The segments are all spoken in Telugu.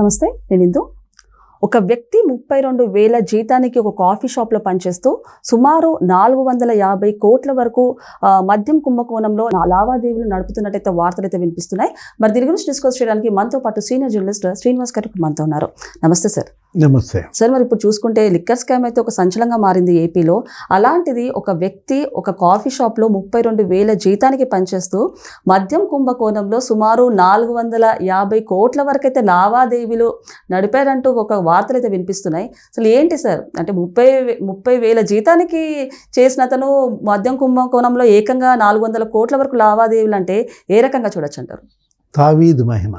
నమస్తే, నేను ఇందు. ఒక వ్యక్తి 32,000 జీతానికి ఒక కాఫీ షాప్లో పనిచేస్తూ సుమారు 450 కోట్ల వరకు మద్యం కుంభకోణంలో లావాదేవీలు నడుపుతున్నట్టయితే వార్తలు అయితే వినిపిస్తున్నాయి. మరి దీని గురించి డిస్కస్ చేయడానికి మనతో పాటు సీనియర్ జర్నలిస్ట్ శ్రీనివాస్ గారు మనతో ఉన్నారు. నమస్తే సార్. నమస్తే సార్. మరి ఇప్పుడు చూసుకుంటే లిక్కర్ స్కామ్ అయితే ఒక సంచలనంగా మారింది ఏపీలో. అలాంటిది ఒక వ్యక్తి ఒక కాఫీ షాప్లో 32,000 జీతానికి పనిచేస్తూ మద్యం కుంభకోణంలో సుమారు 450 కోట్ల వరకు అయితే లావాదేవీలు నడిపారంటూ ఒక వార్తలు అయితే వినిపిస్తున్నాయి. అసలు ఏంటి సార్, అంటే 30,000 జీతానికి చేసిన అతను మద్యం కుంభకోణంలో ఏకంగా 400 కోట్ల వరకు లావాదేవీలు అంటే ఏ రకంగా చూడొచ్చు అంటారు? తావీదు మహిమ.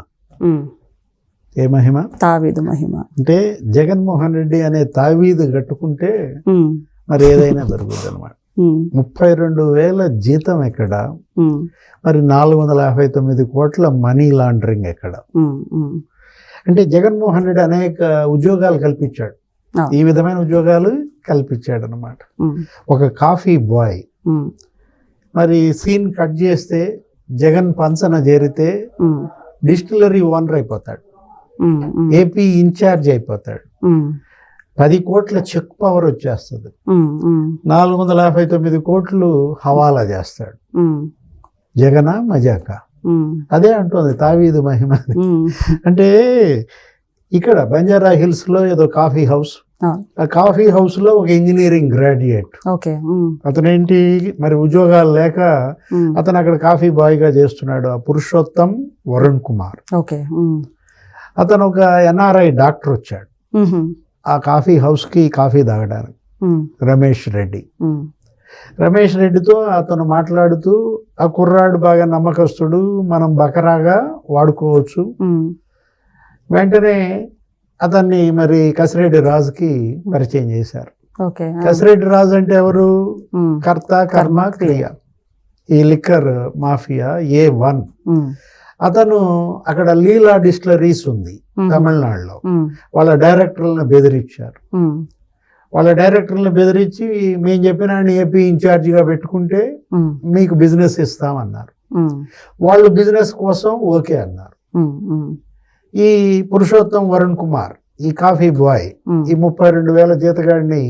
ఏ మహిమ? తావీదు మహిమ అంటే జగన్మోహన్ రెడ్డి అనే తావీదు కట్టుకుంటే మరి ఏదైనా దొరుకుతుంది అనమాట. 32,000 జీతం ఎక్కడ, మరి 459 కోట్ల మనీ లాండరింగ్ ఎక్కడ? అంటే జగన్మోహన్ రెడ్డి అనేక ఉద్యోగాలు కల్పించాడు, ఈ విధమైన ఉద్యోగాలు కల్పించాడు అనమాట. ఒక కాఫీ బాయ్, మరి సీన్ కట్ చేస్తే జగన్ పంచన చేరితే డిస్టిలరీ ఓనర్ అయిపోతాడు, ఏపీ ఇన్ఛార్జ్ అయిపోతాడు, 10 కోట్ల చెక్ పవర్ వచ్చేస్తుంది, 459 కోట్లు హవాలా చేస్తాడు. జగనా మజాకా? అదే అంటుంది తావీదు మహిమ. అంటే ఇక్కడ బంజారా హిల్స్ లో ఏదో కాఫీ హౌస్, ఆ కాఫీ హౌస్ లో ఒక ఇంజనీరింగ్ గ్రాడ్యుయేట్, అతనేంటి మరి ఉద్యోగాలు లేక అతను అక్కడ కాఫీ బాయ్ గా చేస్తున్నాడు. ఆ పురుషోత్తం వరుణ్ కుమార్. అతను ఒక ఎన్ఆర్ఐ డాక్టర్ వచ్చాడు ఆ కాఫీ హౌస్ కి కాఫీ తాగడానికి, రమేష్ రెడ్డి. రమేష్ రెడ్డితో అతను మాట్లాడుతూ, ఆ కుర్రాడు బాగా నమ్మకస్తుడు, మనం బకరాగా వాడుకోవచ్చు. వెంటనే అతన్ని మరి కసిరెడ్డి రాజుకి పరిచయం చేశారు. కసిరెడ్డి రాజు అంటే ఎవరు? కర్త కర్మ క్రియ, ఈ లిక్కర్ మాఫియా A1. అతను అక్కడ లీలా డిస్టిలరీస్ ఉంది తమిళనాడులో, వాళ్ళ డైరెక్టర్లను బెదిరించారు. వాళ్ళ డైరెక్టర్లను బెదిరించి మేము చెప్పిన ఏపీ ఇన్ఛార్జిగా పెట్టుకుంటే మీకు బిజినెస్ ఇస్తామన్నారు. వాళ్ళు బిజినెస్ కోసం ఓకే అన్నారు. ఈ పురుషోత్తం వరుణ్ కుమార్, ఈ కాఫీ బాయ్, ఈ 32,000 జీతగాడిని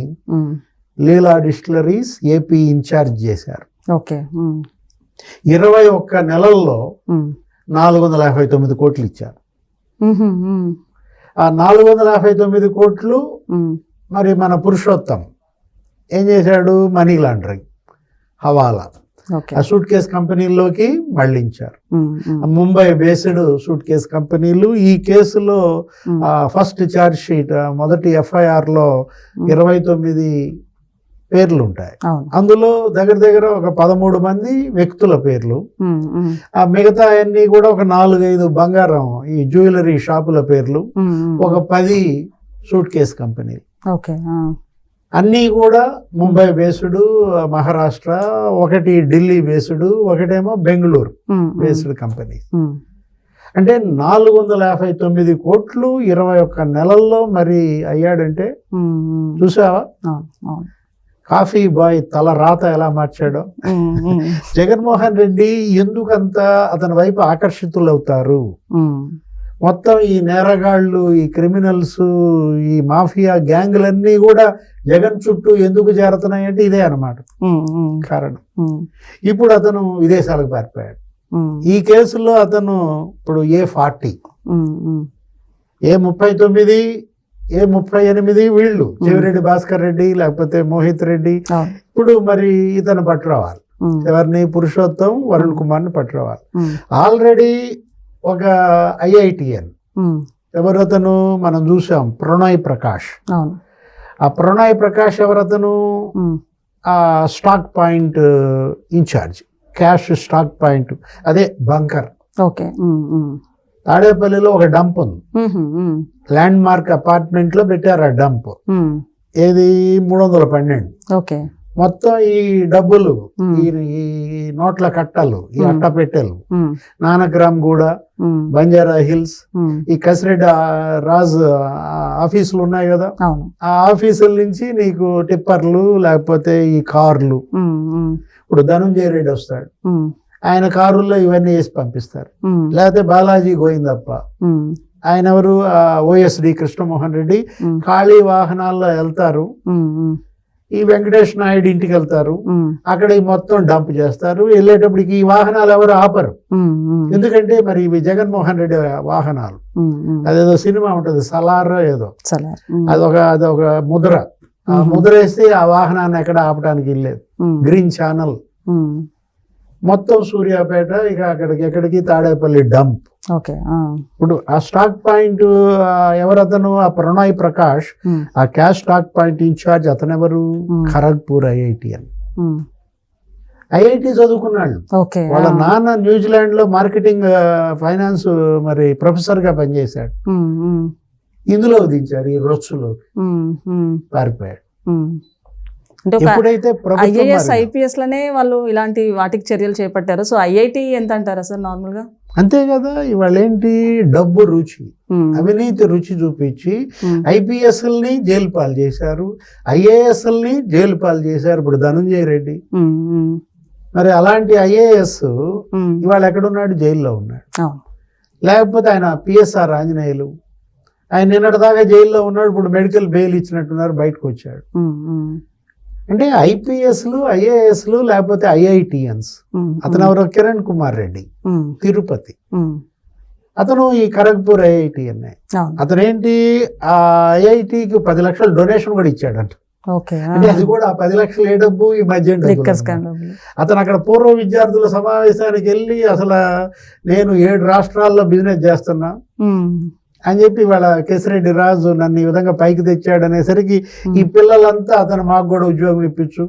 లీలా డిస్టిలరీస్ ఏపీ ఇన్ఛార్జ్ చేశారు. 21 నెలల్లో 459 కోట్లు ఇచ్చారు. ఆ 459 కోట్లు మరి మన పురుషోత్తం ఏం చేశాడు? మనీ లాండరింగ్, హవాలా, ఆ సూట్ కేస్ కంపెనీల్లోకి మళ్లించారు. ముంబై బేస్డ్ సూట్ కేస్ కంపెనీలు. ఈ కేసులో ఫస్ట్ ఛార్జ్ షీట్, మొదటి FIR లో 29 పేర్లు ఉంటాయి. అందులో దగ్గర దగ్గర ఒక 13 మంది వ్యక్తుల పేర్లు, ఆ మిగతా అన్ని కూడా ఒక 4-5 బంగారం ఈ జ్యువెలరీ షాపుల పేర్లు, ఒక 10 సూట్ కేస్ కంపెనీలు. అన్నీ కూడా ముంబై బేస్డ్, మహారాష్ట్ర, ఒకటి ఢిల్లీ బేస్డ్, ఒకటేమో బెంగళూరు బేస్డ్ కంపెనీ. అంటే 459 కోట్లు 21 నెలల్లో మరి అయ్యాడంటే చూసావా? కాఫీ బాయ్ తల రాత ఎలా మార్చాడో. జగన్మోహన్ రెడ్డి ఎందుకంత అతని వైపు ఆకర్షితులవుతారు? మొత్తం ఈ నేరగాళ్ళు, ఈ క్రిమినల్స్, ఈ మాఫియా గ్యాంగులన్నీ కూడా జగన్ చుట్టూ ఎందుకు చేరుతున్నాయంటే ఇదే అన్నమాట కారణం. ఇప్పుడు అతను విదేశాలకు పారిపోయాడు. ఈ కేసులో అతను ఇప్పుడు A40, A39, A38 వీళ్ళు చెవిరెడ్డి భాస్కర్ రెడ్డి లేకపోతే మోహిత్ రెడ్డి. ఇప్పుడు మరి ఇతను పట్టురావాలి. ఎవరిని? పురుషోత్తం వరుణ్ కుమార్ని పట్టురావాలి. ఆల్రెడీ ఒక IITN, ఎవరు అతను? మనం చూసాం, ప్రణయ్ ప్రకాష్. ఆ ప్రణయ్ ప్రకాష్ ఎవరతను? ఆ stock point incharge, cash stock point, అదే బంకర్. తాడేపల్లిలో ఒక డంప్ ఉంది, ల్యాండ్ మార్క్ అపార్ట్మెంట్ లో పెట్టారు ఆ డంప్. ఏది? 312. మొత్తం ఈ డబ్బులు, ఈ నోట్ల కట్టలు, ఈ అట్ట పెట్టెలు, నానగ్రామ్ గూడ, బంజారా హిల్స్, ఈ కసిరెడ్డి రాజ్ ఆఫీసులు ఉన్నాయి కదా, ఆ ఆఫీసుల నుంచి నీకు టిప్పర్లు లేకపోతే ఈ కార్లు. ఇప్పుడు ధనుంజయ రెడ్డి వస్తాడు, ఆయన కారుల్లో ఇవన్నీ వేసి పంపిస్తారు. లేకపోతే బాలాజీ గోవిందప్ప ఆయన ఎవరు ఓఎస్డి కృష్ణమోహన్ రెడ్డి ఖాళీ వాహనాల్లో వెళ్తారు, ఈ వెంకటేష్ నాయుడు ఇంటికి వెళ్తారు, అక్కడ ఈ మొత్తం డంప్ చేస్తారు. వెళ్ళేటప్పటికి ఈ వాహనాలు ఎవరు ఆపరు, ఎందుకంటే మరి ఇవి జగన్మోహన్ రెడ్డి వాహనాలు. అదేదో సినిమా ఉంటుంది సలార్ ఏదో, అదొక ముద్ర. ఆ ముద్ర వేస్తే ఆ వాహనాన్ని ఎక్కడ ఆపడానికి వెళ్ళలేదు. గ్రీన్ ఛానల్ మొత్తం సూర్యాపేట, ఇక ఎక్కడికి తాడేపల్లి డంప్. ఇప్పుడు ఆ స్టాక్ పాయింట్ ఎవరతను, ఆ ప్రణయ్ ప్రకాష్, ఆ క్యాష్ స్టాక్ పాయింట్ ఇన్ఛార్జ్ అతను ఎవరు, ఖరగ్పూర్ ఐఐటి అని. ఐఐటి చదువుకున్నాడు. వాళ్ళ నాన్న న్యూజిలాండ్ లో మార్కెటింగ్ ఫైనాన్స్ మరి ప్రొఫెసర్ గా పనిచేశాడు. ఇందులో దించారు ఈ రొచ్చులో, పారిపోయాడు. ఎప్పుడైతే ఐఏఎస్ ఐపీఎస్ లనే వాళ్ళు ఇలాంటి వాటికి చర్యలు చేపట్టారు. సో ఐఐటి ఎంత అంటారా సార్ నార్మల్ గా? అంతే కదా. ఇవాళ ఏంటి, డబ్బు రుచి, అవినీతి రుచి చూపించి ఐపీఎస్ఎల్ని జైలు పాలు చేశారు, ఐఏఎస్ఎల్ని జైలు పాలు చేశారు. ఇప్పుడు ధనుంజయ రెడ్డి మరి అలాంటి ఐఏఎస్ ఇవాళ ఎక్కడున్నాడు, జైల్లో ఉన్నాడు. లేకపోతే ఆయన పిఎస్ఆర్ ఆంజనేయులు, ఆయన నిన్నటిదాకా జైల్లో ఉన్నాడు, ఇప్పుడు మెడికల్ బెయిల్ ఇచ్చినట్టున్నారు, బయటకు వచ్చాడు. అంటే ఐపీఎస్లు, ఐఏఎస్లు, లేకపోతే ఐఐటిఎన్స్. అతను ఎవరో కిరణ్ కుమార్ రెడ్డి, తిరుపతి, అతను ఈ ఖరగ్పూర్ ఐఐటి అన్నాయి. అతను ఏంటి, ఆ ఐఐటికి 10 లక్షలు డొనేషన్ కూడా ఇచ్చాడంట. అంటే అది కూడా ఆ 10 లక్షలు ఏ డబ్బు, ఈ మధ్య అతను అక్కడ పూర్వ విద్యార్థుల సమావేశానికి వెళ్ళి అసలు నేను 7 రాష్ట్రాల్లో బిజినెస్ చేస్తున్నా అని చెప్పి వాళ్ళ కేసిరెడ్డి రాజు నన్ను ఈ విధంగా పైకి తెచ్చాడు అనేసరికి ఈ పిల్లలంతా అతను మాకు కూడా ఉద్యోగం ఇప్పించు,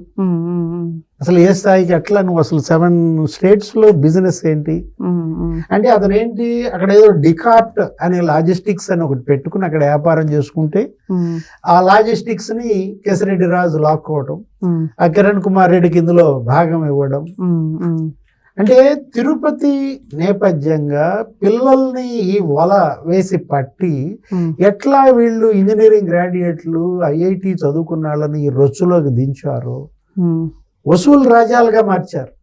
అసలు ఏ స్థాయికి ఎట్లా, నువ్వు అసలు 7 states లో బిజినెస్ ఏంటి అంటే, అతను ఏంటి అక్కడ ఏదో డికార్ట్ అనే లాజిస్టిక్స్ అని ఒకటి పెట్టుకుని అక్కడ వ్యాపారం చేసుకుంటే ఆ లాజిస్టిక్స్ ని కేసిరెడ్డి రాజు లాక్కోవడం, ఆ కిరణ్ కుమార్ రెడ్డికి ఇందులో భాగం ఇవ్వడం. అంటే తిరుపతి నేపథ్యంగా పిల్లల్ని ఈ వల వేసి పట్టి ఎట్లా వీళ్ళు ఇంజనీరింగ్ గ్రాడ్యుయేట్లు ఐఐటి చదువుకున్న వాళ్ళని ఈ రొచ్చులోకి దించారు, వసూలు రాజాలుగా మార్చారు.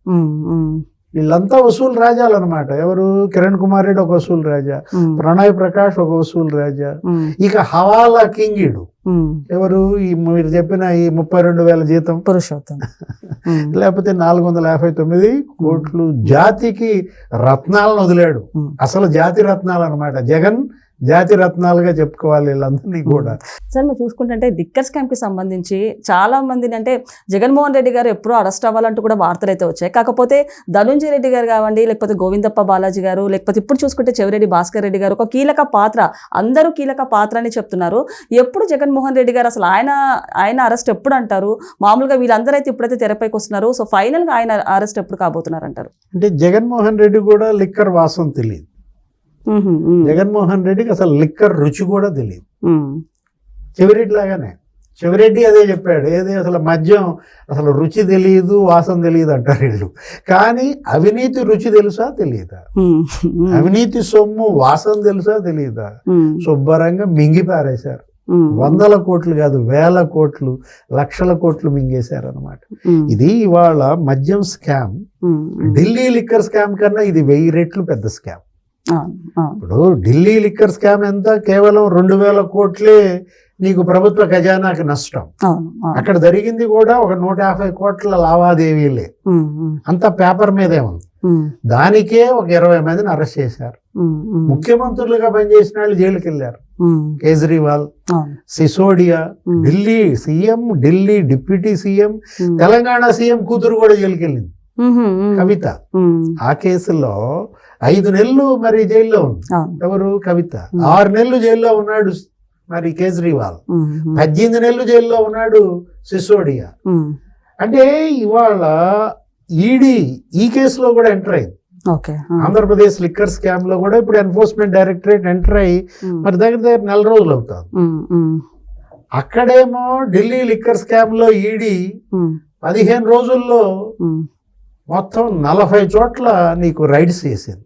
వీళ్ళంతా వసూలు రాజాలు అనమాట. ఎవరు, కిరణ్ కుమార్ రెడ్డి ఒక వసూలు రాజా, ప్రణయ్ ప్రకాష్ ఒక వసూలు రాజా, ఇక హవాలా కింగిడు ఎవరు, ఈ మీరు చెప్పిన ఈ 32,000 జీతం పురుషోత్తం, లేకపోతే 459 కోట్లు జాతికి రత్నాలను వదిలాడు. అసలు జాతి రత్నాలు అనమాట. జగన్ జాతి రత్నాలుగా చెప్పుకోవాలి వీళ్ళందరినీ కూడా. సార్ మీరు చూసుకుంటే లిక్కర్ స్కామ్ కి సంబంధించి చాలా మందిని, అంటే జగన్మోహన్ రెడ్డి గారు ఎప్పుడూ అరెస్ట్ అవ్వాలంటూ కూడా వార్తలు అయితే వచ్చాయి. కాకపోతే ధనుంజయ రెడ్డి గారు కావండి, లేకపోతే గోవిందప్ప బాలాజీ గారు, లేకపోతే ఇప్పుడు చూసుకుంటే చెవిరెడ్డి భాస్కర్ రెడ్డి గారు ఒక కీలక పాత్ర, అందరూ కీలక పాత్ర అని చెప్తున్నారు. ఎప్పుడు జగన్మోహన్ రెడ్డి గారు అసలు ఆయన అరెస్ట్ ఎప్పుడు అంటారు? మామూలుగా వీళ్ళందరూ అయితే ఇప్పుడైతే తెరపైకి వస్తున్నారు. సో ఫైనల్ గా ఆయన అరెస్ట్ ఎప్పుడు కాబోతున్నారు అంటారు? అంటే జగన్మోహన్ రెడ్డి కూడా లిక్కర్ వాసన తెలియదు. జగన్మోహన్ రెడ్డికి అసలు లిక్కర్ రుచి కూడా తెలియదు. చెవిరెడ్డి లాగానే, చెవిరెడ్డి అదే చెప్పాడు, ఏది అసలు మద్యం అసలు రుచి తెలియదు, వాసన తెలియదు అంటారు వీళ్ళు. కానీ అవినీతి రుచి తెలుసా తెలియదా, అవినీతి సొమ్ము వాసన తెలుసా తెలియదా, శుభ్రంగా మింగి పారేశారు. 100 కోట్లు కాదు, 1000 కోట్లు, లక్షల కోట్లు మింగేశారు అనమాట. ఇది ఇవాళ మద్యం స్కామ్ ఢిల్లీ లిక్కర్ స్కామ్ కన్నా ఇది 1000 రెట్లు పెద్ద స్కామ్. ఇప్పుడు ఢిల్లీ లిక్కర్ స్కామ్ ఎంత, కేవలం 2,000 కోట్లే నీకు ప్రభుత్వ ఖజానాకి నష్టం. అక్కడ జరిగింది కూడా ఒక 150 కోట్ల లావాదేవీలే, అంత పేపర్ మీదే ఉంది. దానికే ఒక 20 మందిని అరెస్ట్ చేశారు. ముఖ్యమంత్రులుగా పనిచేసిన వాళ్ళు జైలుకి వెళ్ళారు. Kejriwal, Sisodia, Delhi CM, Delhi deputy CM, Telangana CM కూతురు కూడా జైలుకి వెళ్ళింది, కవిత. ఆ కేసులో 5 నెలలు మరి జైల్లో ఉంది ఎవరు, కవిత. 6 నెలలు జైల్లో ఉన్నాడు మరి కేజ్రీవాల్, 18 నెలలు జైల్లో ఉన్నాడు సిసోడియా. అంటే ఇవాళ ఈడీ ఈ కేసులో కూడా ఎంటర్ అయింది. ఆంధ్రప్రదేశ్ లిక్కర్ స్కామ్ లో కూడా ఇప్పుడు ఎన్ఫోర్స్మెంట్ డైరెక్టరేట్ ఎంటర్ అయ్యి మరి దగ్గర 4 రోజులు అవుతారు. అక్కడేమో ఢిల్లీ లిక్కర్ స్కామ్ లో ఈడీ 15 రోజుల్లో మొత్తం 40 చోట్ల నీకు రైడ్స్ చేసింది.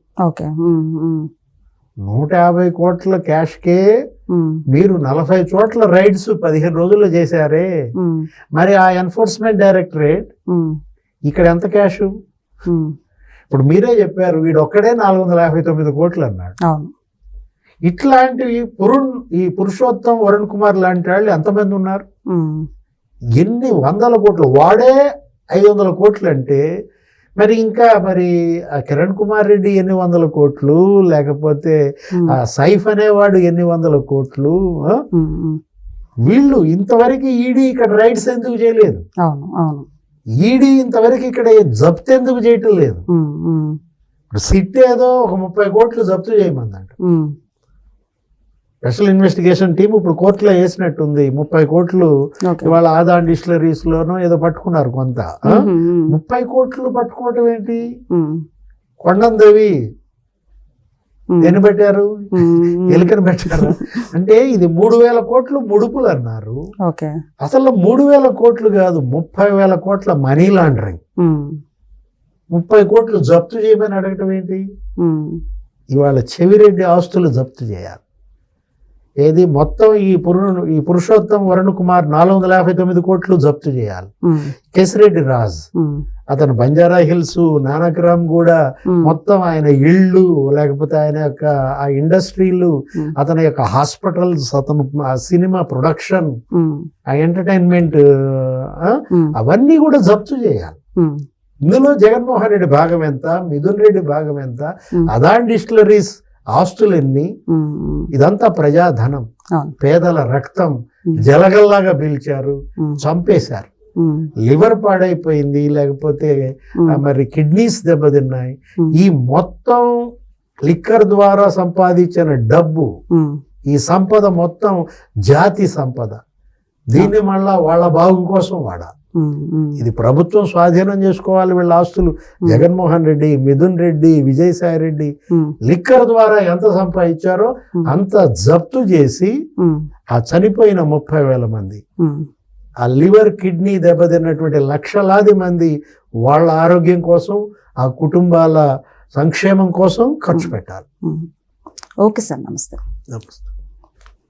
150 కోట్ల క్యాష్కే మీరు 40 చోట్ల రైడ్స్ 15 రోజుల్లో చేశారే. మరి ఆ ఎన్ఫోర్స్మెంట్ డైరెక్టరేట్ ఇక్కడ ఎంత క్యాష్? ఇప్పుడు మీరే చెప్పారు, వీడు ఒక్కడే 459 కోట్లు అన్నాడు. ఇట్లాంటివి ఈ పురుషోత్తం వరుణ్ కుమార్ లాంటి వాళ్ళు ఎంతమంది ఉన్నారు? ఎన్ని వందల కోట్లు, వాడే 500 కోట్లు అంటే మరి ఇంకా మరి ఆ కిరణ్ కుమార్ రెడ్డి ఎన్ని వందల కోట్లు, లేకపోతే ఆ సైఫ్ అనేవాడు ఎన్ని వందల కోట్లు. వీళ్ళు ఇంతవరకు ఈడీ ఇక్కడ రైడ్స్ ఎందుకు చేయలేదు? ఈడీ ఇంతవరకు ఇక్కడ జప్తు ఎందుకు చేయటం లేదు? సిట్ ఏదో ఒక 30 కోట్లు జప్తు చేయమందంట. స్పెషల్ ఇన్వెస్టిగేషన్ టీం ఇప్పుడు కోర్టులో వేసినట్టుంది 30 కోట్లు. ఇవాళ ఆదాన్ డిస్టిలరీస్ లోనో ఏదో పట్టుకున్నారు కొంత. 30 కోట్లు పట్టుకోవటం ఏంటి? కొండందేవి ఎన్ని పెట్టారు? ఎలుకని పెట్టారు. అంటే ఇది 3,000 కోట్లు ముడుపులు అన్నారు. అసలు 3,000 కోట్లు కాదు, 30,000 కోట్ల మనీ లాండరింగ్. 30 కోట్లు జప్తు చేయమని అడగటం ఏంటి? ఇవాళ చెవిరెడ్డి ఆస్తులు జప్తు చేయాలి. ఏది మొత్తం ఈ పురుషోత్తం వరుణ్ కుమార్ 459 కోట్లు జప్తు చేయాలి. కేసిరెడ్డి రాజ్ అతను బంజారా హిల్స్, నానక్రామ్ కూడా మొత్తం ఆయన ఇళ్ళు, లేకపోతే ఆయన యొక్క ఆ ఇండస్ట్రీలు, అతని యొక్క హాస్పిటల్స్, అతను సినిమా ప్రొడక్షన్, ఆ ఎంటర్టైన్మెంట్, అవన్నీ కూడా జప్తు చేయాలి. ఇందులో జగన్మోహన్ రెడ్డి భాగం ఎంత, మిథున్ రెడ్డి భాగం ఎంత, అదాన్ డిస్టిలరీస్ ఆస్తులు ఎన్ని? ఇదంతా ప్రజాధనం, పేదల రక్తం జలగల్లాగా పీల్చారు, చంపేశారు. లివర్ పాడైపోయింది, లేకపోతే మరి కిడ్నీస్ దెబ్బతిన్నాయి. ఈ మొత్తం లిక్కర్ ద్వారా సంపాదించిన డబ్బు, ఈ సంపద మొత్తం జాతి సంపద. దీన్ని మళ్ళా వాళ్ళ బాగు కోసం వాడాలి. ఇది ప్రభుత్వం స్వాధీనం చేసుకోవాలి వీళ్ళ ఆస్తులు. జగన్మోహన్ రెడ్డి, మిథున్ రెడ్డి, విజయసాయి రెడ్డి లిక్కర్ ద్వారా ఎంత సంపాదించారో అంత జప్తు చేసి ఆ చనిపోయిన 30,000 మంది, ఆ లివర్ కిడ్నీ దెబ్బతిన్నటువంటి లక్షలాది మంది వాళ్ళ ఆరోగ్యం కోసం, ఆ కుటుంబాల సంక్షేమం కోసం ఖర్చు పెట్టాలి. ఓకే సార్, నమస్తే.